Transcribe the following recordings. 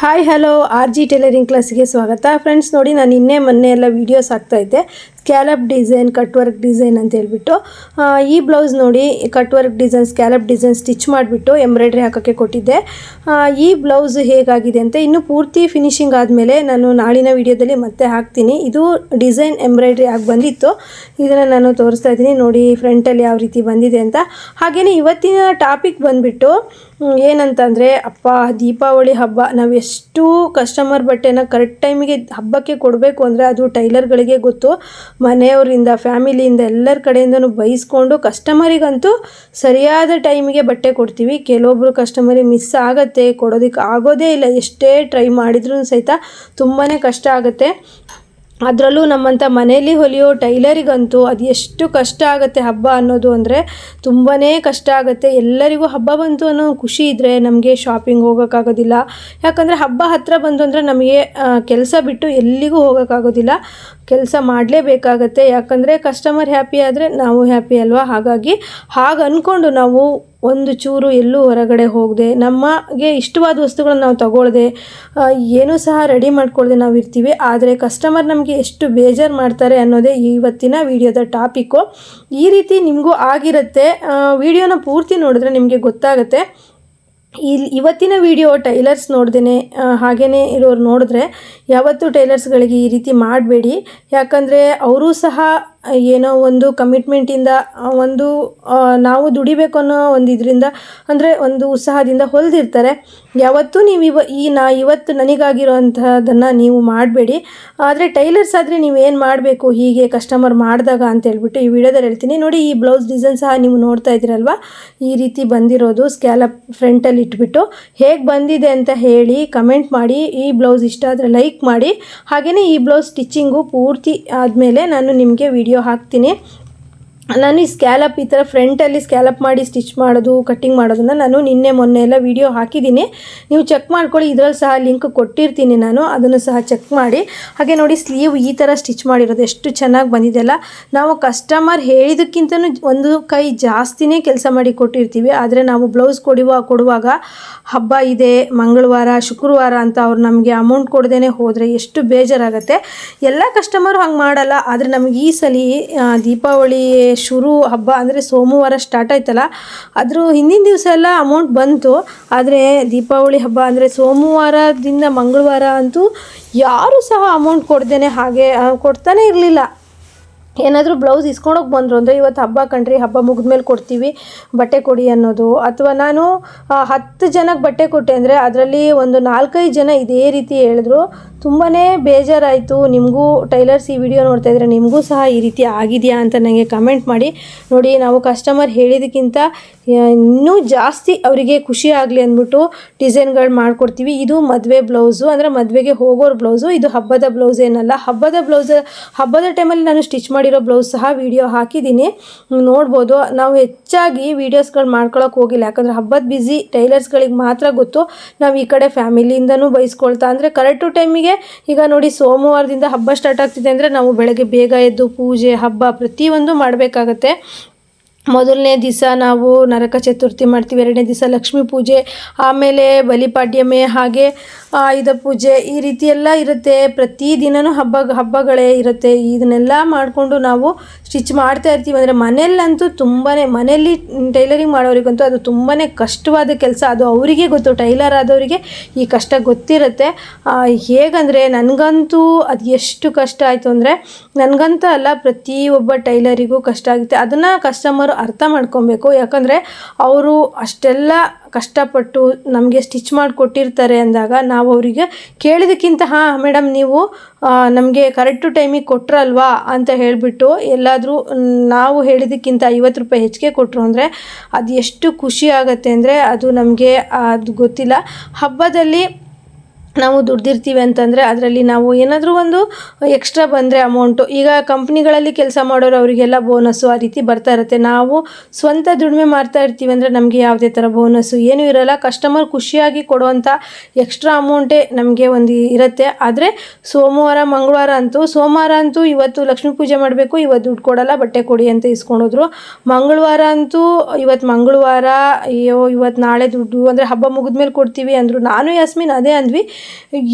Hi hello RG tailoring ಕ್ಲಾಸಿಗೆ ಸ್ವಾಗತ friends. ನೋಡಿ ನಾನು ಮೊನ್ನೆ ಎಲ್ಲ ವೀಡಿಯೋಸ್ ಹಾಕ್ತಾ ಇದ್ದೆ scallop design cut work design ಅಂತ ಹೇಳ್ಬಿಟ್ಟು. ಈ ಬ್ಲೌಸ್ ನೋಡಿ cut work design scallop design stitch ಮಾಡಿಬಿಟ್ಟು ಎಂಬ್ರಾಯ್ಡ್ರಿ ಹಾಕೋಕ್ಕೆ ಕೊಟ್ಟಿದ್ದೆ. ಈ ಬ್ಲೌಸ್ ಹೇಗಾಗಿದೆ ಅಂತ ಇನ್ನು ಪೂರ್ತಿ ಫಿನಿಶಿಂಗ್ ಆದಮೇಲೆ ನಾನು ನಾಳಿನ ವಿಡಿಯೋದಲ್ಲಿ ಮತ್ತೆ ಹಾಕ್ತೀನಿ. ಇದು ಡಿಸೈನ್ ಎಂಬ್ರಾಯ್ಡ್ರಿ ಆಗಿ ಬಂದಿತ್ತು, ಇದನ್ನು ನಾನು ತೋರಿಸ್ತಾ ಇದ್ದೀನಿ ನೋಡಿ ಫ್ರಂಟಲ್ಲಿ ಯಾವ ರೀತಿ ಬಂದಿದೆ ಅಂತ. ಹಾಗೆಯೇ ಇವತ್ತಿನ ಟಾಪಿಕ್ ಬಂದುಬಿಟ್ಟು ಏನಂತಂದರೆ, ಅಪ್ಪ ದೀಪಾವಳಿ ಹಬ್ಬ ನಾವು ಎಷ್ಟು ಕಸ್ಟಮರ್ ಬಟ್ಟೆನ ಕರೆಕ್ಟ್ ಟೈಮಿಗೆ ಹಬ್ಬಕ್ಕೆ ಕೊಡಬೇಕು ಅಂದರೆ ಅದು ಟೈಲರ್ಗಳಿಗೆ ಗೊತ್ತು. ಮನೆಯವರಿಂದ ಫ್ಯಾಮಿಲಿಯಿಂದ ಎಲ್ಲರ ಕಡೆಯಿಂದನೂ ಬೈಸ್ಕೊಂಡು ಕಸ್ಟಮರಿಗಂತೂ ಸರಿಯಾದ ಟೈಮಿಗೆ ಬಟ್ಟೆ ಕೊಡ್ತೀವಿ. ಕೆಲವೊಬ್ಬರು ಕಸ್ಟಮರಿಗೆ ಮಿಸ್ ಆಗುತ್ತೆ, ಕೊಡೋದಕ್ಕೆ ಆಗೋದೇ ಇಲ್ಲ. ಎಷ್ಟೇ ಟ್ರೈ ಮಾಡಿದ್ರೂ ಸಹಿತ ತುಂಬಾ ಕಷ್ಟ ಆಗುತ್ತೆ. ಅದರಲ್ಲೂ ನಮ್ಮಂಥ ಮನೆಯಲ್ಲಿ ಹೊಲಿಯೋ ಟೈಲರಿಗಂತೂ ಅದು ಎಷ್ಟು ಕಷ್ಟ ಆಗುತ್ತೆ ಹಬ್ಬ ಅನ್ನೋದು ಅಂದರೆ ತುಂಬಾ ಕಷ್ಟ ಆಗುತ್ತೆ. ಎಲ್ಲರಿಗೂ ಹಬ್ಬ ಬಂತು ಅನ್ನೋ ಖುಷಿ ಇದ್ದರೆ ನಮಗೆ ಶಾಪಿಂಗ್ ಹೋಗೋಕ್ಕಾಗೋದಿಲ್ಲ. ಯಾಕಂದರೆ ಹಬ್ಬ ಹತ್ತಿರ ಬಂತು ಅಂದರೆ ನಮಗೆ ಕೆಲಸ ಬಿಟ್ಟು ಎಲ್ಲಿಗೂ ಹೋಗೋಕ್ಕಾಗೋದಿಲ್ಲ, ಕೆಲಸ ಮಾಡಲೇಬೇಕಾಗತ್ತೆ. ಯಾಕಂದರೆ ಕಸ್ಟಮರ್ ಹ್ಯಾಪಿ ಆದರೆ ನಾವು ಹ್ಯಾಪಿ ಅಲ್ವಾ. ಹಾಗಾಗಿ ಹಾಗೆ ಅಂದ್ಕೊಂಡು ನಾವು ಒಂದು ಚೂರು ಎಲ್ಲೂ ಹೊರಗಡೆ ಹೋಗದೆ ನಮಗೆ ಇಷ್ಟವಾದ ವಸ್ತುಗಳನ್ನು ನಾವು ತಗೊಳ್ಳದೆ ಏನೂ ಸಹ ರೆಡಿ ಮಾಡ್ಕೊಳ್ಳದೆ ನಾವು ಇರ್ತೀವಿ. ಆದರೆ ಕಸ್ಟಮರ್ ನಮಗೆ ಎಷ್ಟು ಬೇಜಾರು ಮಾಡ್ತಾರೆ ಅನ್ನೋದೇ ಇವತ್ತಿನ ವಿಡಿಯೋದ ಟಾಪಿಕ್ಕು. ಈ ರೀತಿ ನಿಮಗೂ ಆಗಿರುತ್ತೆ. ವಿಡಿಯೋನ ಪೂರ್ತಿ ನೋಡಿದ್ರೆ ನಿಮಗೆ ಗೊತ್ತಾಗುತ್ತೆ. ಇವತ್ತಿನ ವಿಡಿಯೋ ಟೈಲರ್ಸ್ ನೋಡ್ದೇ ಹಾಗೇ ಇರೋರು ನೋಡಿದ್ರೆ ಯಾವತ್ತೂ ಟೈಲರ್ಸ್ಗಳಿಗೆ ಈ ರೀತಿ ಮಾಡಬೇಡಿ. ಯಾಕಂದರೆ ಅವರೂ ಸಹ ಏನೋ ಒಂದು ಕಮಿಟ್ಮೆಂಟಿಂದ ಒಂದು ನಾವು ದುಡಿಬೇಕು ಅನ್ನೋ ಒಂದು ಇದರಿಂದ ಅಂದರೆ ಒಂದು ಉತ್ಸಾಹದಿಂದ ಹೊಲಿದಿರ್ತಾರೆ. ಯಾವತ್ತೂ ನೀವು ಇವತ್ತು ನನಗಾಗಿರೋಂಥದ್ದನ್ನು ನೀವು ಮಾಡಬೇಡಿ. ಆದರೆ ಟೈಲರ್ಸ್ ಆದರೆ ನೀವೇನು ಮಾಡಬೇಕು ಹೀಗೆ ಕಸ್ಟಮರ್ ಮಾಡಿದಾಗ ಅಂತ ಹೇಳ್ಬಿಟ್ಟು ಈ ವಿಡಿಯೋದಲ್ಲಿ ಹೇಳ್ತೀನಿ. ನೋಡಿ ಈ ಬ್ಲೌಸ್ ಡಿಸೈನ್ ಸಹ ನೀವು ನೋಡ್ತಾ ಇದ್ದೀರಲ್ವ, ಈ ರೀತಿ ಬಂದಿರೋದು ಸ್ಕ್ಯಾಲಪ್ ಫ್ರಂಟಲ್ಲಿ ಇಟ್ಬಿಟ್ಟು. ಹೇಗೆ ಬಂದಿದೆ ಅಂತ ಹೇಳಿ ಕಮೆಂಟ್ ಮಾಡಿ. ಈ ಬ್ಲೌಸ್ ಇಷ್ಟ ಆದರೆ ಲೈಕ್ ಮಾಡಿ. ಹಾಗೆಯೇ ಈ ಬ್ಲೌಸ್ ಸ್ಟಿಚ್ಚಿಂಗು ಪೂರ್ತಿ ಆದಮೇಲೆ ನಾನು ನಿಮಗೆ ವಿಡಿಯೋ ಹಾಕ್ತೀನಿ. ನಾನು ಈ ಸ್ಕ್ಯಾಲಪ್ ಈ ಥರ ಫ್ರಂಟಲ್ಲಿ ಸ್ಕ್ಯಾಲಪ್ ಮಾಡಿ ಸ್ಟಿಚ್ ಮಾಡೋದು ಕಟ್ಟಿಂಗ್ ಮಾಡೋದನ್ನು ನಾನು ಮೊನ್ನೆ ಎಲ್ಲ ವಿಡಿಯೋ ಹಾಕಿದ್ದೀನಿ, ನೀವು ಚೆಕ್ ಮಾಡ್ಕೊಳ್ಳಿ. ಇದರಲ್ಲಿ ಸಹ ಲಿಂಕ್ ಕೊಟ್ಟಿರ್ತೀನಿ ನಾನು, ಅದನ್ನು ಸಹ ಚೆಕ್ ಮಾಡಿ. ಹಾಗೆ ನೋಡಿ ಸ್ಲೀವ್ ಈ ಥರ ಸ್ಟಿಚ್ ಮಾಡಿರೋದು ಎಷ್ಟು ಚೆನ್ನಾಗಿ ಬಂದಿದೆಯಲ್ಲ. ನಾವು ಕಸ್ಟಮರ್ ಹೇಳಿದಕ್ಕಿಂತಲೂ ಒಂದು ಕೈ ಜಾಸ್ತಿನೇ ಕೆಲಸ ಮಾಡಿ ಕೊಟ್ಟಿರ್ತೀವಿ. ಆದರೆ ನಾವು ಬ್ಲೌಸ್ ಕೊಡುವಾಗ ಹಬ್ಬ ಇದೆ, ಮಂಗಳವಾರ ಶುಕ್ರವಾರ ಅಂತ ಅವ್ರು ನಮಗೆ ಅಮೌಂಟ್ ಕೊಡ್ದೇ ಹೋದರೆ ಎಷ್ಟು ಬೇಜಾರಾಗುತ್ತೆ. ಎಲ್ಲ ಕಸ್ಟಮರು ಹಂಗೆ ಮಾಡಲ್ಲ. ಆದರೆ ನಮಗೆ ಈ ಸಲ ದೀಪಾವಳಿ ಶುರು ಹಬ್ಬ ಅಂದರೆ ಸೋಮವಾರ ಸ್ಟಾರ್ಟ್ ಆಯ್ತಲ್ಲ, ಅದ್ರ ಹಿಂದಿನ ದಿವಸ ಎಲ್ಲ ಅಮೌಂಟ್ ಬಂತು. ಆದರೆ ದೀಪಾವಳಿ ಹಬ್ಬ ಅಂದರೆ ಸೋಮವಾರದಿಂದ ಮಂಗಳವಾರ ಅಂತೂ ಯಾರೂ ಸಹ ಅಮೌಂಟ್ ಕೊಡ್ದೇ ಹಾಗೆ ಕೊಡ್ತಾನೆ ಇರಲಿಲ್ಲ. ಏನಾದರೂ ಬ್ಲೌಸ್ ಇಸ್ಕೊಂಡೋಗಿ ಬಂದರು ಅಂದರೆ ಇವತ್ತು ಹಬ್ಬ ಕಣ್ರಿ, ಹಬ್ಬ ಮುಗಿದ್ಮೇಲೆ ಕೊಡ್ತೀವಿ ಬಟ್ಟೆ ಕೊಡಿ ಅನ್ನೋದು. ಅಥವಾ ನಾನು 10 ಜನಕ್ಕೆ ಬಟ್ಟೆ ಕೊಟ್ಟೆ ಅಂದರೆ ಅದರಲ್ಲಿ ಒಂದು 4-5 ಜನ ಇದೇ ರೀತಿ ಹೇಳಿದ್ರು. ತುಂಬಾ ಬೇಜಾರಾಯಿತು. ನಿಮಗೂ ಟೈಲರ್ಸ್ ಈ ವಿಡಿಯೋ ನೋಡ್ತಾ ಇದ್ದರೆ ನಿಮಗೂ ಸಹ ಈ ರೀತಿ ಆಗಿದೆಯಾ ಅಂತ ನನಗೆ ಕಮೆಂಟ್ ಮಾಡಿ. ನೋಡಿ ನಾವು ಕಸ್ಟಮರ್ ಹೇಳಿದಕ್ಕಿಂತ ಇನ್ನೂ ಜಾಸ್ತಿ ಅವರಿಗೆ ಖುಷಿ ಆಗಲಿ ಅಂದ್ಬಿಟ್ಟು ಡಿಸೈನ್ಗಳು ಮಾಡಿಕೊಡ್ತೀವಿ. ಇದು ಮದುವೆ ಬ್ಲೌಸು ಅಂದರೆ ಮದುವೆಗೆ ಹೋಗೋರು ಬ್ಲೌಸು, ಇದು ಹಬ್ಬದ ಬ್ಲೌಸ್ ಏನಲ್ಲ. ಹಬ್ಬದ ಟೈಮಲ್ಲಿ ನಾನು ಸ್ಟಿಚ್ ಮಾಡಿರೋ ಬ್ಲೌಸ್ ಸಹ ವಿಡಿಯೋ ಹಾಕಿದ್ದೀನಿ, ನೋಡ್ಬೋದು. ನಾವು ಹೆಚ್ಚಾಗಿ ವೀಡಿಯೋಸ್ಗಳು ಮಾಡ್ಕೊಳಕ್ಕೆ ಹೋಗಿಲ್ಲ, ಯಾಕಂದರೆ ಹಬ್ಬದ ಬ್ಯುಸಿ ಟೈಲರ್ಸ್ಗಳಿಗೆ ಮಾತ್ರ ಗೊತ್ತು. ನಾವು ಈ ಕಡೆ ಫ್ಯಾಮಿಲಿಯಿಂದನೂ ಬೈಸ್ಕೊಳ್ತಾ ಅಂದರೆ ಕರೆಕ್ಟು ಟೈಮಿಗೆ ಈಗ ನೋಡಿ ಸೋಮವಾರದಿಂದ ಹಬ್ಬ ಸ್ಟಾರ್ಟ್ ಆಗ್ತಿದೆ ಅಂದರೆ ನಾವು ಬೆಳಗ್ಗೆ ಬೇಗ ಎದ್ದು ಪೂಜೆ ಹಬ್ಬ ಪ್ರತಿಯೊಂದು ಮಾಡಬೇಕಾಗತ್ತೆ. ಮೊದಲನೇ ದಿವಸ ನಾವು ನರಕ ಚತುರ್ಥಿ ಮಾಡ್ತೀವಿ, 2ನೇ ದಿವಸ ಲಕ್ಷ್ಮೀ ಪೂಜೆ, ಆಮೇಲೆ ಬಲಿಪಾಡ್ಯಮೆ, ಹಾಗೆ ಆಯುಧ ಪೂಜೆ, ಈ ರೀತಿ ಎಲ್ಲ ಇರುತ್ತೆ. ಪ್ರತಿದಿನವೂ ಹಬ್ಬಗಳೇ ಇರುತ್ತೆ. ಇದನ್ನೆಲ್ಲ ಮಾಡಿಕೊಂಡು ನಾವು ಸ್ಟಿಚ್ ಮಾಡ್ತಾ ಇರ್ತೀವಿ. ಅಂದರೆ ಮನೆಯಲ್ಲಂತೂ ಮನೆಯಲ್ಲಿ ಟೈಲರಿಂಗ್ ಮಾಡೋರಿಗಂತೂ ಅದು ತುಂಬಾ ಕಷ್ಟವಾದ ಕೆಲಸ. ಅದು ಅವರಿಗೆ ಗೊತ್ತು, ಟೈಲರ್ ಆದವರಿಗೆ ಈ ಕಷ್ಟ ಗೊತ್ತಿರುತ್ತೆ. ಹೇಗಂದರೆ ನನಗಂತೂ ಅದು ಎಷ್ಟು ಕಷ್ಟ ಆಯಿತು ಅಂದರೆ ನನಗಂತೂ ಅಲ್ಲ, ಪ್ರತಿಯೊಬ್ಬ ಟೈಲರಿಗೂ ಕಷ್ಟ ಆಗುತ್ತೆ. ಅದನ್ನು ಕಸ್ಟಮರು ಅರ್ಥ ಮಾಡ್ಕೊಬೇಕು. ಯಾಕಂದರೆ ಅವರು ಅಷ್ಟೆಲ್ಲ ಕಷ್ಟಪಟ್ಟು ನಮಗೆ ಸ್ಟಿಚ್ ಮಾಡಿಕೊಟ್ಟಿರ್ತಾರೆ ಅಂದಾಗ ನಾವು ಅವರಿಗೆ ಕೇಳಿದಕ್ಕಿಂತ ಮೇಡಮ್ ನೀವು ನಮಗೆ ಕರೆಕ್ಟು ಟೈಮಿಗೆ ಕೊಟ್ರಲ್ವಾ ಅಂತ ಹೇಳಿಬಿಟ್ಟು ಎಲ್ಲಾದರೂ ನಾವು ಹೇಳಿದ್ದಕ್ಕಿಂತ 50 ರೂಪಾಯಿ ಹೆಚ್ಚಿಗೆ ಕೊಟ್ಟರು ಅಂದರೆ ಅದು ಎಷ್ಟು ಖುಷಿ ಆಗುತ್ತೆ ಅಂದರೆ ಅದು ನಮಗೆ ಅದು ಗೊತ್ತಿಲ್ಲ. ಹಬ್ಬದಲ್ಲಿ ನಾವು ದುಡ್ದಿರ್ತೀವಿ ಅಂತಂದರೆ ಅದರಲ್ಲಿ ನಾವು ಏನಾದರೂ ಒಂದು ಎಕ್ಸ್ಟ್ರಾ ಬಂದರೆ ಅಮೌಂಟು, ಈಗ ಕಂಪ್ನಿಗಳಲ್ಲಿ ಕೆಲಸ ಮಾಡೋರು ಅವರಿಗೆಲ್ಲ ಬೋನಸ್ಸು ಆ ರೀತಿ ಬರ್ತಾ ಇರುತ್ತೆ. ನಾವು ಸ್ವಂತ ದುಡಿಮೆ ಮಾಡ್ತಾ ಇರ್ತೀವಿ ಅಂದರೆ ನಮಗೆ ಯಾವುದೇ ಥರ ಬೋನಸ್ಸು ಏನೂ ಇರೋಲ್ಲ. ಕಸ್ಟಮರ್ ಖುಷಿಯಾಗಿ ಕೊಡುವಂಥ ಎಕ್ಸ್ಟ್ರಾ ಅಮೌಂಟೇ ನಮಗೆ ಒಂದು ಇರುತ್ತೆ. ಆದರೆ ಮಂಗಳವಾರ ಅಂತೂ ಇವತ್ತು ಲಕ್ಷ್ಮೀ ಪೂಜೆ ಮಾಡಬೇಕು, ಇವತ್ತು ದುಡ್ಡು ಕೊಡಲ್ಲ ಬಟ್ಟೆ ಕೊಡಿ ಅಂತ ಇಸ್ಕೊಂಡೋದ್ರು. ಮಂಗಳವಾರ ಅಂತೂ ಇವತ್ತು ಮಂಗಳವಾರ, ಅಯ್ಯೋ ಇವತ್ತು ನಾಳೆ ದುಡ್ಡು ಅಂದರೆ ಹಬ್ಬ ಮುಗಿದ್ಮೇಲೆ ಕೊಡ್ತೀವಿ ಅಂದರು. ನಾನು ಯಾಸ್ಮಿನ್ ಅದೇ ಅಂದ್ವಿ,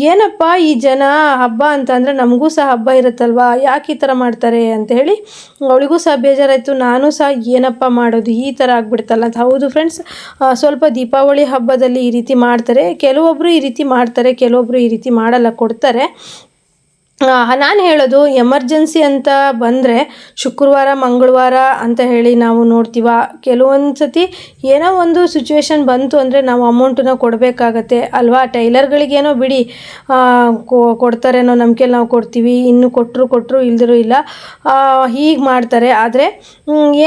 ಏನಪ್ಪ ಈ ಜನ ಹಬ್ಬ ಅಂತ ಅಂದರೆ ನಮಗೂ ಸಹ ಹಬ್ಬ ಇರುತ್ತಲ್ವ, ಯಾಕೆ ಈ ಥರ ಮಾಡ್ತಾರೆ ಅಂತ ಹೇಳಿ ಅವಳಿಗೂ ಸಹ ಬೇಜಾರಾಯಿತು. ನಾನು ಸಹ ಏನಪ್ಪ ಮಾಡೋದು, ಈ ಥರ ಆಗ್ಬಿಡ್ತಲ್ಲ ಅಂತ. ಹೌದು ಫ್ರೆಂಡ್ಸ್, ಸ್ವಲ್ಪ ದೀಪಾವಳಿ ಹಬ್ಬದಲ್ಲಿ ಈ ರೀತಿ ಮಾಡ್ತಾರೆ, ಕೆಲವೊಬ್ಬರು ಈ ರೀತಿ ಮಾಡ್ತಾರೆ, ಕೆಲವೊಬ್ಬರು ಈ ರೀತಿ ಮಾಡಲ್ಲ, ಕೊಡ್ತಾರೆ. ನಾನು ಹೇಳೋದು ಎಮರ್ಜೆನ್ಸಿ ಅಂತ ಬಂದರೆ ಶುಕ್ರವಾರ ಮಂಗಳವಾರ ಅಂತ ಹೇಳಿ ನಾವು ನೋಡ್ತೀವ. ಕೆಲವೊಂದು ಸತಿ ಏನೋ ಒಂದು ಸಿಚುವೇಶನ್ ಬಂತು ಅಂದರೆ ನಾವು ಅಮೌಂಟನ್ನ ಕೊಡಬೇಕಾಗತ್ತೆ ಅಲ್ವಾ. ಟೈಲರ್ಗಳಿಗೇನೋ ಬಿಡಿ, ಕೊಡ್ತಾರೇನೋ ನಂಬಿಕೆಯಲ್ಲಿ ನಾವು ಕೊಡ್ತೀವಿ, ಇನ್ನು ಕೊಟ್ಟರು ಇಲ್ದಿರೂ ಇಲ್ಲ, ಹೀಗೆ ಮಾಡ್ತಾರೆ. ಆದರೆ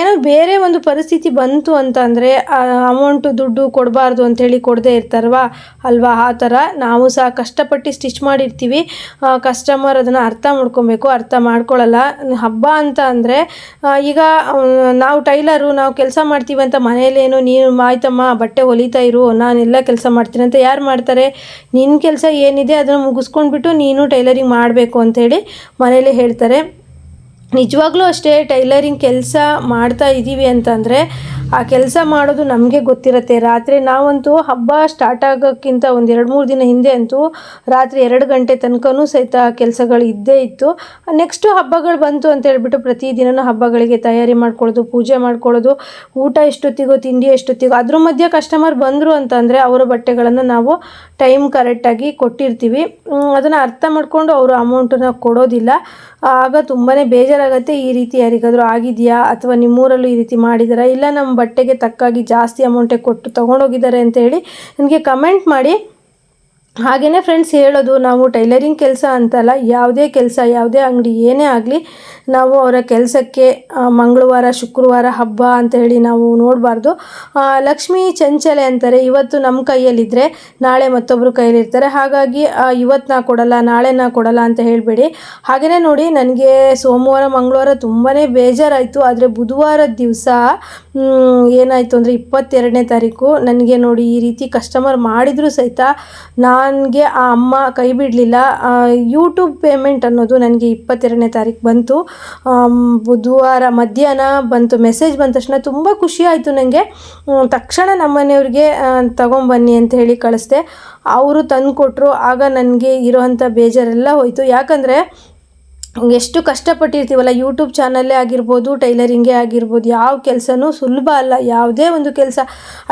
ಏನೋ ಬೇರೆ ಒಂದು ಪರಿಸ್ಥಿತಿ ಬಂತು ಅಂತ ಅಂದರೆ ದುಡ್ಡು ಕೊಡಬಾರ್ದು ಅಂಥೇಳಿ ಕೊಡದೇ ಅಲ್ವಾ. ಆ ಥರ ನಾವು ಸಹ ಕಷ್ಟಪಟ್ಟು ಸ್ಟಿಚ್ ಮಾಡಿರ್ತೀವಿ, ಕಸ್ಟಮರ್ ಅದನ್ನು ಅರ್ಥ ಮಾಡ್ಕೊಬೇಕು, ಅರ್ಥ ಮಾಡ್ಕೊಳ್ಳಲ್ಲ. ಹಬ್ಬ ಅಂತ ಅಂದರೆ ಈಗ ನಾವು ಟೈಲರು, ನಾವು ಕೆಲಸ ಮಾಡ್ತೀವಿ ಅಂತ ಮನೇಲೇನು ನೀನು ಆಯ್ತಮ್ಮ ಬಟ್ಟೆ ಹೊಲಿತಾ ಇರು, ನಾನೆಲ್ಲ ಕೆಲಸ ಮಾಡ್ತೀನಿ ಅಂತ ಯಾರು ಮಾಡ್ತಾರೆ? ನಿನ್ನ ಕೆಲಸ ಏನಿದೆ ಅದನ್ನು ಮುಗಿಸ್ಕೊಂಡ್ಬಿಟ್ಟು ನೀನು ಟೈಲರಿಂಗ್ ಮಾಡಬೇಕು ಅಂಥೇಳಿ ಮನೇಲಿ ಹೇಳ್ತಾರೆ. ನಿಜವಾಗ್ಲೂ ಅಷ್ಟೇ, ಟೈಲರಿಂಗ್ ಕೆಲಸ ಮಾಡ್ತಾ ಇದ್ದೀವಿ ಅಂತಂದರೆ ಆ ಕೆಲಸ ಮಾಡೋದು ನಮಗೆ ಗೊತ್ತಿರುತ್ತೆ. ರಾತ್ರಿ ನಾವಂತೂ ಹಬ್ಬ ಸ್ಟಾರ್ಟ್ ಆಗೋಕ್ಕಿಂತ ಒಂದು 2-3 ದಿನ ಹಿಂದೆ ಅಂತೂ ರಾತ್ರಿ 2 ಗಂಟೆ ತನಕನೂ ಸಹಿತ ಕೆಲಸಗಳು ಇದ್ದೇ ಇತ್ತು. ನೆಕ್ಸ್ಟು ಹಬ್ಬಗಳು ಬಂತು ಅಂತ ಹೇಳ್ಬಿಟ್ಟು ಪ್ರತಿದಿನವೂ ಹಬ್ಬಗಳಿಗೆ ತಯಾರಿ ಮಾಡ್ಕೊಳ್ಳೋದು, ಪೂಜೆ ಮಾಡ್ಕೊಳ್ಳೋದು, ಊಟ ಎಷ್ಟೊತ್ತಿಗೋ ತಿಂಡಿ ಎಷ್ಟೊತ್ತಿಗೋ. ಅದ್ರ ಮಧ್ಯೆ ಕಸ್ಟಮರ್ ಬಂದರು ಅಂತಂದರೆ ಅವರ ಬಟ್ಟೆಗಳನ್ನು ನಾವು ಟೈಮ್ ಕರೆಕ್ಟಾಗಿ ಕೊಟ್ಟಿರ್ತೀವಿ. ಅದನ್ನು ಅರ್ಥ ಮಾಡಿಕೊಂಡು ಅವರು ಅಮೌಂಟನ್ನು ಕೊಡೋದಿಲ್ಲ. ಆಗ ತುಂಬಾ ಬೇಜಾರಾಗುತ್ತೆ. ಈ ರೀತಿ ಯಾರಿಗಾದರೂ ಆಗಿದೆಯಾ, ಅಥವಾ ನಿಮ್ಮೂರಲ್ಲೂ ಈ ರೀತಿ ಮಾಡಿದಾರಾ, ಇಲ್ಲ ನಮ್ಮ ಬಟ್ಟೆಗೆ ತಕ್ಕಾಗಿ ಜಾಸ್ತಿ ಅಮೌಂಟೇ ಕೊಟ್ಟು ತೊಗೊಂಡೋಗಿದ್ದಾರೆ ಅಂತ ಹೇಳಿ ನನಗೆ ಕಮೆಂಟ್ ಮಾಡಿ. ಹಾಗೆಯೇ ಫ್ರೆಂಡ್ಸ್ ಹೇಳೋದು, ನಾವು ಟೈಲರಿಂಗ್ ಕೆಲಸ ಅಂತಲ್ಲ, ಯಾವುದೇ ಕೆಲಸ, ಯಾವುದೇ ಅಂಗಡಿ ಏನೇ ಆಗಲಿ, ನಾವು ಅವರ ಕೆಲಸಕ್ಕೆ ಮಂಗಳವಾರ ಶುಕ್ರವಾರ ಹಬ್ಬ ಅಂತ ಹೇಳಿ ನಾವು ನೋಡಬಾರ್ದು. ಲಕ್ಷ್ಮೀ ಚಂಚಲೆ ಅಂತಾರೆ, ಇವತ್ತು ನಮ್ಮ ಕೈಯಲ್ಲಿದ್ದರೆ ನಾಳೆ ಮತ್ತೊಬ್ಬರು ಕೈಯಲ್ಲಿರ್ತಾರೆ. ಹಾಗಾಗಿ ಇವತ್ತು ನಾ ಕೊಡಲ್ಲ, ನಾಳೆ ನಾ ಕೊಡಲ್ಲ ಅಂತ ಹೇಳಬೇಡಿ. ಹಾಗೆಯೇ ನೋಡಿ, ನನಗೆ ಸೋಮವಾರ ಮಂಗಳವಾರ ತುಂಬಾ ಬೇಜಾರಾಯಿತು. ಆದರೆ ಬುಧವಾರದ ದಿವಸ ಏನಾಯಿತು ಅಂದರೆ 22ನೇ ತಾರೀಕು ನನಗೆ ನೋಡಿ ಈ ರೀತಿ ಕಸ್ಟಮರ್ ಮಾಡಿದರೂ ಸಹಿತ ನನಗೆ ಆ ಅಮ್ಮ ಕೈ ಬಿಡಲಿಲ್ಲ. ಯೂಟ್ಯೂಬ್ ಪೇಮೆಂಟ್ ಅನ್ನೋದು ನನಗೆ 22ನೇ ತಾರೀಕು ಬಂತು. ಬುಧವಾರ ಮಧ್ಯಾಹ್ನ ಬಂತು, ಮೆಸೇಜ್ ಬಂದ ತಕ್ಷಣ ತುಂಬ ಖುಷಿ ಆಯಿತು ನನಗೆ. ತಕ್ಷಣ ನಮ್ಮ ಮನೆಯವ್ರಿಗೆ ತಗೊಂಬನ್ನಿ ಅಂತ ಹೇಳಿ ಕಳಿಸ್ದೆ. ಅವರು ತಂದು ಕೊಟ್ಟರು. ಆಗ ನನಗೆ ಇರೋವಂಥ ಬೇಜಾರೆಲ್ಲ ಹೋಯಿತು. ಯಾಕಂದರೆ ಎಷ್ಟು ಕಷ್ಟಪಟ್ಟಿರ್ತೀವಲ್ಲ, ಯೂಟ್ಯೂಬ್ ಚಾನಲ್ಲೇ ಆಗಿರ್ಬೋದು, ಟೈಲರಿಂಗೇ ಆಗಿರ್ಬೋದು, ಯಾವ ಕೆಲಸನೂ ಸುಲಭ ಅಲ್ಲ. ಯಾವುದೇ ಒಂದು ಕೆಲಸ,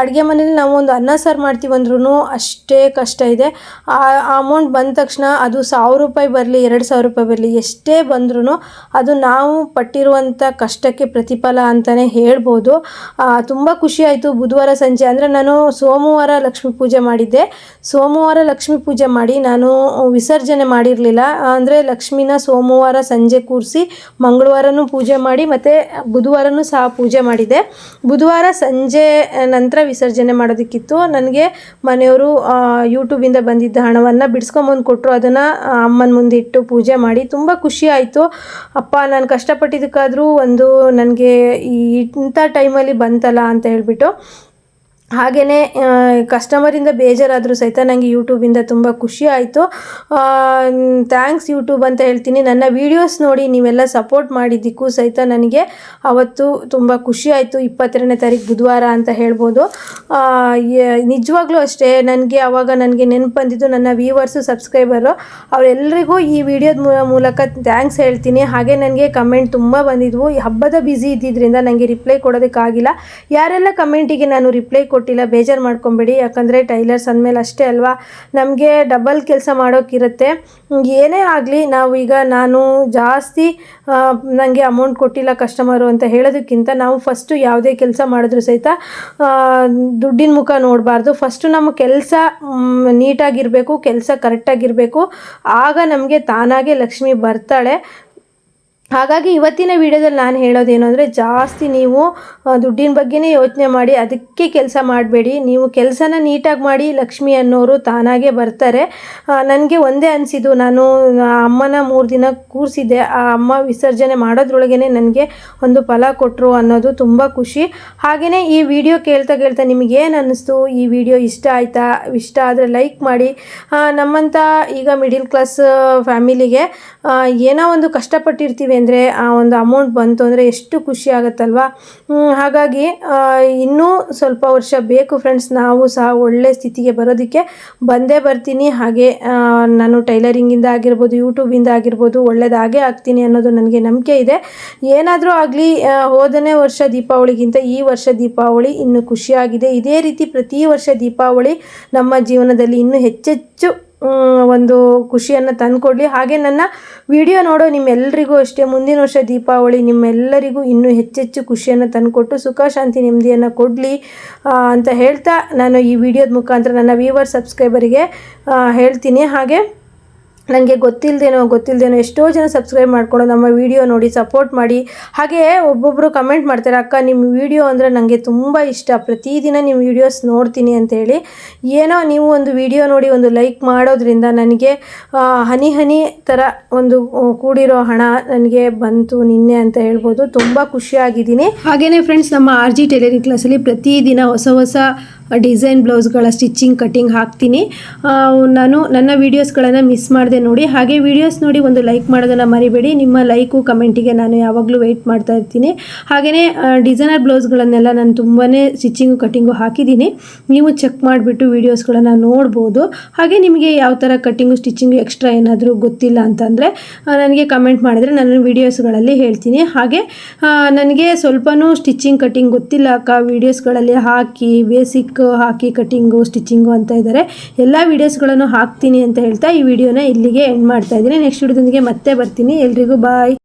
ಅಡುಗೆ ಮನೇಲಿ ನಾವು ಒಂದು ಅನ್ನ ಸಾರು ಮಾಡ್ತೀವಿ ಅಂದ್ರೂ ಅಷ್ಟೇ ಕಷ್ಟ ಇದೆ. ಆ ಅಮೌಂಟ್ ಬಂದ ತಕ್ಷಣ ಅದು 1000 ರೂಪಾಯಿ ಬರಲಿ, 2000 ರೂಪಾಯಿ ಬರಲಿ, ಎಷ್ಟೇ ಬಂದ್ರೂ ಅದು ನಾವು ಪಟ್ಟಿರುವಂಥ ಕಷ್ಟಕ್ಕೆ ಪ್ರತಿಫಲ ಅಂತಲೇ ಹೇಳ್ಬೋದು. ತುಂಬ ಖುಷಿಯಾಯಿತು. ಬುಧವಾರ ಸಂಜೆ ಅಂದರೆ ನಾನು ಸೋಮವಾರ ಲಕ್ಷ್ಮೀ ಪೂಜೆ ಮಾಡಿದ್ದೆ. ಸೋಮವಾರ ಲಕ್ಷ್ಮೀ ಪೂಜೆ ಮಾಡಿ ನಾನು ವಿಸರ್ಜನೆ ಮಾಡಿರಲಿಲ್ಲ. ಅಂದರೆ ಲಕ್ಷ್ಮಿನ ಸೋಮವಾರ ಸಂಜೆ ಕೂರಿಸಿ ಮಂಗಳವಾರನೂ ಪೂಜೆ ಮಾಡಿ ಮತ್ತು ಬುಧವಾರನೂ ಸಹ ಪೂಜೆ ಮಾಡಿದೆ. ಬುಧವಾರ ಸಂಜೆ ನಂತರ ವಿಸರ್ಜನೆ ಮಾಡೋದಕ್ಕಿತ್ತು. ನನಗೆ ಮನೆಯವರು ಯೂಟ್ಯೂಬಿಂದ ಬಂದಿದ್ದ ಹಣವನ್ನು ಬಿಡಿಸ್ಕೊಂಬಂದು ಕೊಟ್ಟರು. ಅದನ್ನು ಅಮ್ಮನ ಮುಂದೆ ಇಟ್ಟು ಪೂಜೆ ಮಾಡಿ ತುಂಬ ಖುಷಿ ಆಯಿತು. ಅಪ್ಪ, ನಾನು ಕಷ್ಟಪಟ್ಟಿದ್ದಕ್ಕಾದರೂ ಒಂದು ನನಗೆ ಇಂಥ ಟೈಮಲ್ಲಿ ಬಂತಲ್ಲ ಅಂತ ಹೇಳ್ಬಿಟ್ಟು. ಹಾಗೆಯೇ ಕಸ್ಟಮರಿಂದ ಬೇಜಾರಾದರೂ ಸಹಿತ ನನಗೆ ಯೂಟ್ಯೂಬಿಂದ ತುಂಬ ಖುಷಿ ಆಯಿತು. ಥ್ಯಾಂಕ್ಸ್ ಯೂಟ್ಯೂಬ್ ಅಂತ ಹೇಳ್ತೀನಿ. ನನ್ನ ವೀಡಿಯೋಸ್ ನೋಡಿ ನೀವೆಲ್ಲ ಸಪೋರ್ಟ್ ಮಾಡಿದ್ದಕ್ಕೂ ಸಹಿತ ನನಗೆ ಅವತ್ತು ತುಂಬ ಖುಷಿ ಆಯಿತು. 22ನೇ ತಾರೀಕು ಬುಧವಾರ ಅಂತ ಹೇಳ್ಬೋದು. ನಿಜವಾಗ್ಲೂ ಅಷ್ಟೇ, ನನಗೆ ಆವಾಗ ನನಗೆ ನೆನಪು ಬಂದಿದ್ದು ನನ್ನ ವ್ಯೂವರ್ಸು, ಸಬ್ಸ್ಕ್ರೈಬರು, ಅವರೆಲ್ಲರಿಗೂ ಈ ವಿಡಿಯೋದ ಮೂಲಕ ಥ್ಯಾಂಕ್ಸ್ ಹೇಳ್ತೀನಿ. ಹಾಗೆ ನನಗೆ ಕಮೆಂಟ್ ತುಂಬ ಬಂದಿದ್ವು. ಹಬ್ಬದ ಬ್ಯುಸಿ ಇದ್ದಿದ್ದರಿಂದ ನನಗೆ ರಿಪ್ಲೈ ಕೊಡೋದಕ್ಕಾಗಿಲ್ಲ. ಯಾರೆಲ್ಲ ಕಮೆಂಟಿಗೆ ನಾನು ರಿಪ್ಲೈ ಕೊಟ್ಟಿಲ್ಲ ಬೇಜಾರು ಮಾಡ್ಕೊಬೇಡಿ. ಯಾಕಂದರೆ ಟೈಲರ್ಸ್ ಅಂದಮೇಲೆ ಅಷ್ಟೇ ಅಲ್ವಾ, ನಮಗೆ ಡಬಲ್ ಕೆಲಸ ಮಾಡೋಕ್ಕಿರುತ್ತೆ. ಏನೇ ಆಗಲಿ, ನಾನು ಜಾಸ್ತಿ ನನಗೆ ಅಮೌಂಟ್ ಕೊಟ್ಟಿಲ್ಲ ಕಸ್ಟಮರು ಅಂತ ಹೇಳೋದಕ್ಕಿಂತ ನಾವು ಫಸ್ಟು ಯಾವುದೇ ಕೆಲಸ ಮಾಡಿದ್ರೂ ಸಹಿತ ದುಡ್ಡಿನ ಮುಖ ನೋಡಬಾರ್ದು. ಫಸ್ಟು ನಮ್ಮ ಕೆಲಸ ನೀಟಾಗಿರಬೇಕು, ಕೆಲಸ ಕರೆಕ್ಟಾಗಿರಬೇಕು. ಆಗ ನಮಗೆ ತಾನಾಗೆ ಲಕ್ಷ್ಮಿ ಬರ್ತಾಳೆ. ಹಾಗಾಗಿ ಇವತ್ತಿನ ವಿಡಿಯೋದಲ್ಲಿ ನಾನು ಹೇಳೋದೇನು ಅಂದರೆ, ಜಾಸ್ತಿ ನೀವು ದುಡ್ಡಿನ ಬಗ್ಗೆನೇ ಯೋಚನೆ ಮಾಡಿ ಅದಕ್ಕೆ ಕೆಲಸ ಮಾಡಬೇಡಿ. ನೀವು ಕೆಲಸನ ನೀಟಾಗಿ ಮಾಡಿ, ಲಕ್ಷ್ಮಿ ಅನ್ನೋರು ತಾನಾಗೇ ಬರ್ತಾರೆ. ನನಗೆ ಒಂದೇ ಅನಿಸಿದ್ದು, ನಾನು ಅಮ್ಮನ 3 ದಿನ ಕೂರಿಸಿದ್ದೆ. ಆ ಅಮ್ಮ ವಿಸರ್ಜನೆ ಮಾಡೋದ್ರೊಳಗೇ ನನಗೆ ಒಂದು ಫಲ ಕೊಟ್ಟರು ಅನ್ನೋದು ತುಂಬ ಖುಷಿ. ಹಾಗೆಯೇ ಈ ವಿಡಿಯೋ ಕೇಳ್ತಾ ನಿಮಗೇನು ಅನ್ನಿಸ್ತು, ಈ ವಿಡಿಯೋ ಇಷ್ಟ ಆಯಿತಾ? ಇಷ್ಟ ಆದರೆ ಲೈಕ್ ಮಾಡಿ. ನಮ್ಮಂಥ ಈಗ ಮಿಡಿಲ್ ಕ್ಲಾಸ್ ಫ್ಯಾಮಿಲಿಗೆ ಏನೋ ಒಂದು ಕಷ್ಟಪಟ್ಟಿರ್ತೀವಿ ಅಂದರೆ ಆ ಒಂದು ಅಮೌಂಟ್ ಬಂತು ಅಂದರೆ ಎಷ್ಟು ಖುಷಿ ಆಗುತ್ತಲ್ವ. ಹಾಗಾಗಿ ಇನ್ನೂ ಸ್ವಲ್ಪ ವರ್ಷ ಬೇಕು ಫ್ರೆಂಡ್ಸ್, ನಾವು ಸಹ ಒಳ್ಳೆ ಸ್ಥಿತಿಗೆ ಬರೋದಕ್ಕೆ ಬಂದೇ ಬರ್ತೀನಿ. ಹಾಗೆ ನಾನು ಟೈಲರಿಂಗಿಂದ ಆಗಿರ್ಬೋದು, ಯೂಟ್ಯೂಬಿಂದ ಆಗಿರ್ಬೋದು ಒಳ್ಳೆಯದಾಗೇ ಆಗ್ತೀನಿ ಅನ್ನೋದು ನನಗೆ ನಂಬಿಕೆ ಇದೆ. ಏನಾದರೂ ಆಗಲಿ, ಹೋದನೇ ವರ್ಷ ದೀಪಾವಳಿಗಿಂತ ಈ ವರ್ಷ ದೀಪಾವಳಿ ಇನ್ನೂ ಖುಷಿಯಾಗಿದೆ. ಇದೇ ರೀತಿ ಪ್ರತಿ ವರ್ಷ ದೀಪಾವಳಿ ನಮ್ಮ ಜೀವನದಲ್ಲಿ ಇನ್ನೂ ಹೆಚ್ಚೆಚ್ಚು ಒಂದು ಖುಷಿಯನ್ನು ತಂದುಕೊಡ್ಲಿ. ಹಾಗೆ ನನ್ನ ವಿಡಿಯೋ ನೋಡೋ ನಿಮ್ಮೆಲ್ಲರಿಗೂ ಅಷ್ಟೇ ಮುಂದಿನ ವರ್ಷ ದೀಪಾವಳಿ ನಿಮ್ಮೆಲ್ಲರಿಗೂ ಇನ್ನೂ ಹೆಚ್ಚೆಚ್ಚು ಖುಷಿಯನ್ನು ತಂದುಕೊಟ್ಟು ಸುಖ ಶಾಂತಿ ನೆಮ್ಮದಿಯನ್ನು ಕೊಡಲಿ ಅಂತ ಹೇಳ್ತಾ ನಾನು ಈ ವಿಡಿಯೋದ ಮುಖಾಂತರ ನನ್ನ ವ್ಯೂವರ್ ಸಬ್ಸ್ಕ್ರೈಬರಿಗೆ ಹೇಳ್ತೀನಿ. ಹಾಗೆ ನನಗೆ ಗೊತ್ತಿಲ್ಲದೇನೋ ಎಷ್ಟೋ ಜನ ಸಬ್ಸ್ಕ್ರೈಬ್ ಮಾಡಿಕೊಂಡು ನಮ್ಮ ವಿಡಿಯೋ ನೋಡಿ ಸಪೋರ್ಟ್ ಮಾಡಿ. ಹಾಗೆ ಒಬ್ಬೊಬ್ಬರು ಕಮೆಂಟ್ ಮಾಡ್ತಾರೆ, ಅಕ್ಕ ನಿಮ್ಮ ವಿಡಿಯೋ ಅಂದರೆ ನನಗೆ ತುಂಬ ಇಷ್ಟ, ಪ್ರತಿದಿನ ನಿಮ್ಮ ವೀಡಿಯೋಸ್ ನೋಡ್ತೀನಿ ಅಂತೇಳಿ. ಏನೋ ನೀವು ಒಂದು ವಿಡಿಯೋ ನೋಡಿ ಒಂದು ಲೈಕ್ ಮಾಡೋದ್ರಿಂದ ನನಗೆ ಹನಿ ಥರ ಒಂದು ಕೂಡಿರೋ ಹಣ ನನಗೆ ಬಂತು ನಿನ್ನೆ ಅಂತ ಹೇಳ್ಬೋದು. ತುಂಬ ಖುಷಿಯಾಗಿದ್ದೀನಿ. ಹಾಗೆಯೇ ಫ್ರೆಂಡ್ಸ್, ನಮ್ಮ RG ಟೈಲರಿಂಗ್ ಕ್ಲಾಸಲ್ಲಿ ಪ್ರತಿದಿನ ಹೊಸ ಡಿಸೈನ್ ಬ್ಲೌಸ್ಗಳ ಸ್ಟಿಚಿಂಗ್ ಕಟ್ಟಿಂಗ್ ಹಾಕ್ತೀನಿ. ನಾನು ನನ್ನ ವೀಡಿಯೋಸ್ಗಳನ್ನು ಮಿಸ್ ಮಾಡಿದೆ ನೋಡಿ. ಹಾಗೆ ವೀಡಿಯೋಸ್ ನೋಡಿ ಒಂದು ಲೈಕ್ ಮಾಡೋದನ್ನು ಮರಿಬೇಡಿ. ನಿಮ್ಮ ಲೈಕು ಕಮೆಂಟಿಗೆ ನಾನು ಯಾವಾಗಲೂ ವೆಯ್ಟ್ ಮಾಡ್ತಾ ಇರ್ತೀನಿ. ಹಾಗೆಯೇ ಡಿಸೈನರ್ ಬ್ಲೌಸ್ಗಳನ್ನೆಲ್ಲ ನಾನು ತುಂಬಾ ಸ್ಟಿಚಿಂಗು ಕಟ್ಟಿಂಗು ಹಾಕಿದ್ದೀನಿ. ನೀವು ಚೆಕ್ ಮಾಡಿಬಿಟ್ಟು ವೀಡಿಯೋಸ್ಗಳನ್ನು ನೋಡ್ಬೋದು. ಹಾಗೆ ನಿಮಗೆ ಯಾವ ಥರ ಕಟ್ಟಿಂಗು ಸ್ಟಿಚಿಂಗು ಎಕ್ಸ್ಟ್ರಾ ಏನಾದರೂ ಗೊತ್ತಿಲ್ಲ ಅಂತಂದರೆ ನನಗೆ ಕಮೆಂಟ್ ಮಾಡಿದರೆ ನಾನು ವೀಡಿಯೋಸ್ಗಳಲ್ಲಿ ಹೇಳ್ತೀನಿ. ಹಾಗೆ ನನಗೆ ಸ್ವಲ್ಪನೂ ಸ್ಟಿಚಿಂಗ್ ಕಟ್ಟಿಂಗ್ ಗೊತ್ತಿಲ್ಲ ಅಕ್ಕ, ವೀಡಿಯೋಸ್ಗಳಲ್ಲಿ ಹಾಕಿ ಬೇಸಿಕ್ ಹಾಕಿ ಕಟ್ಟಿಂಗು ಸ್ಟಿಚಿಂಗು ಅಂತ ಇದ್ದಾರೆ. ಎಲ್ಲ ವೀಡಿಯೋಸ್ಗಳನ್ನು ಹಾಕ್ತೀನಿ ಅಂತ ಹೇಳ್ತಾ ಈ ವಿಡಿಯೋನ ಇಲ್ಲಿಗೆ ಎಂಡ್ ಮಾಡ್ತಾ ಇದ್ದೀನಿ. ನೆಕ್ಸ್ಟ್ ವಿಡಿಯೋದೊಂದಿಗೆ ಮತ್ತೆ ಬರ್ತೀನಿ. ಎಲ್ರಿಗೂ ಬಾಯ್.